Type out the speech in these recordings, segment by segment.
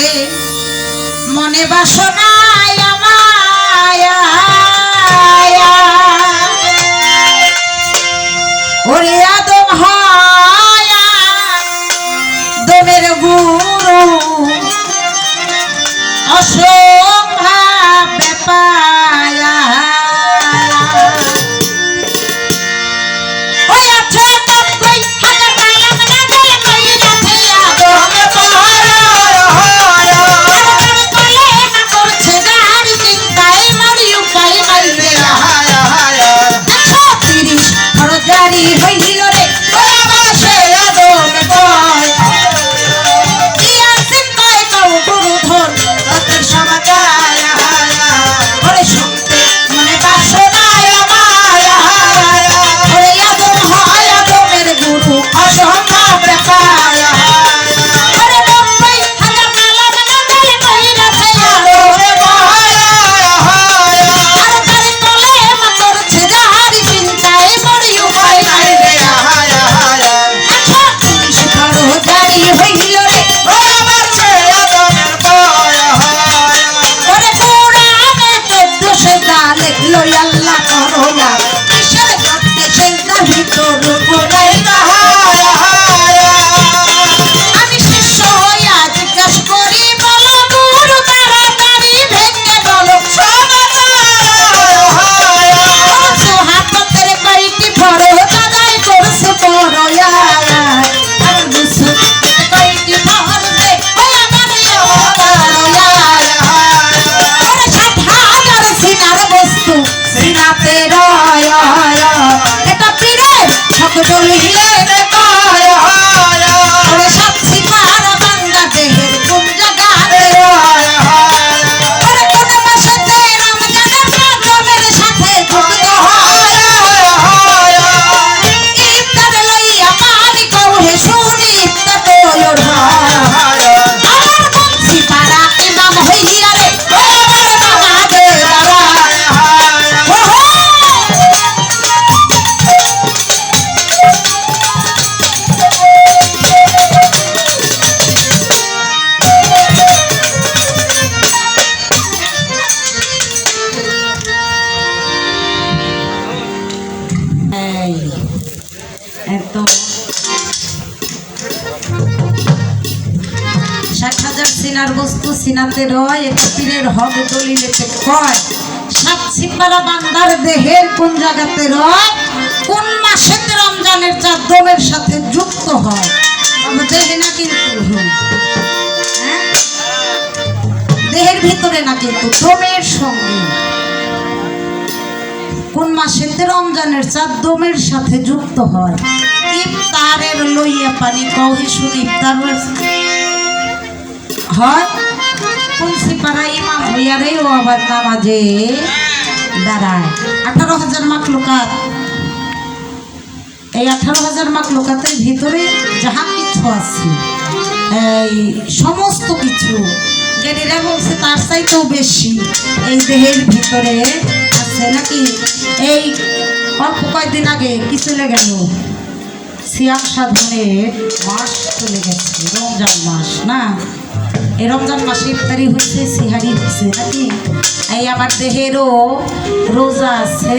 রে মনে বাসনায় আমায় ওরে আদম হায়া দমের গুরু অসম্ভব পায়া ওই আছে কই হাজার কালাম না গলে কই আছে আদম পায়া কোলে না করছে গাড়ি চিন্তায় মরিউ কাই মাইরে হায়া হায়া 130 ফরজারি হইল রে ওই আমার সে আদম পায়া ইয়া চিন্তায় কও গুরু ধর তাদের সমাচার হায়া ওরে শুনতে মনে বাসনায় মায়া ওরে আদম হয় আদমের গুরু অসম্ভব পায়া ওরে 90,000 কালাম না গলে কই আছে আদম পায়া আর তার কোলে মা করছে যাহারি চিন্তায় মরিউ কই মাইরে হায়া হায়া 130 ফরজারি হইল রে ওই আমার সে আদমের পায়া ওরে কোরআনে 14 সেজদা লিখলো আল্লাহ করোনা কিসের করতে সেজদা ভিতর কোলাই হায়া হায়া আমি শিষ্য হইয়া জিজ্ঞাস করি বলো গুরু তাড়াতাড়ি ভেঙে বলো সমাচার হায়া হাতের কয়টি ফরজ আদায় করছে পড়য়া আর বুঝছো কয়টি ফরজে ওই আমার পড়য়া ওরে 60,000 সিনার বস্তু সিনাতে রয়া এটা পীরের সকল হিলে রে পায়া ওরে সব সিনার বান্দা দেহের কোন জায়গাতে রয়া ওরে কোন মাসেতে রমজানের রজবের সাথে যুক্ত হয় ইফতার লইয়া পানি কওহে শুনি ইফতার তোর হয় আমার বংশী পাড়া ইমাম হইয়া রে ও আমার বাবাদে এই একদম 60,000 সিনার বস্তু সিনাতে রয় এটা পীরের হবে দলিলে কয় 7 সিপারা বান্দার দেহের কোন জায়গাতে রয় কোন মাসেতে রমজানের চাঁদ দমের সাথে যুক্ত হয় আমরা দেহে না কিন্তু হ্যাঁ দেহের ভিতরে না কিন্তু দমের সঙ্গে কোন মাসেতে রমজানের চাঁদ দমের সাথে যুক্ত হয় ইফতারের লইয়া পানি কওহে শুনি ইফতারের হয় কোন সিপারা ইমাম হইয়া রে ও আবার নামাজে দাঁড়ায় 18,000 মাখলুকাত এই 18,000 মাখলুকাতের ভিতরে যাহা কিছু আছে এই সমস্ত কিছু জ্ঞানীরা বলছে তার চাইতেও বেশি এই দেহের ভিতরে আছে নাকি এই অল্প কয়েকদিন আগে কি চলে গেল সিয়াম সাধনের মাস চলে গেছে রমজান মাস না এই রমজান মাসে ইফতারি হচ্ছে সিহারি হচ্ছে নাকি এই আমার দেহেরও রোজা আছে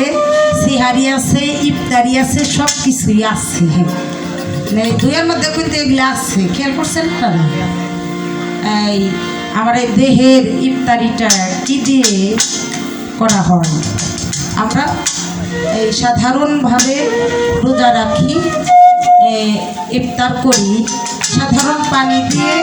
সিহারি আছে ইফতারি আছে সব কিছুই আছে এই দুইয়ের মধ্যে কিন্তু এগুলো আছে খেয়াল করছেন তারা এই আমার এই দেহের ইফতারিটা কি দিয়ে করা হয় আমরা এই সাধারণভাবে রোজা রাখি ইফতার করি সাধারণ পানি দিয়ে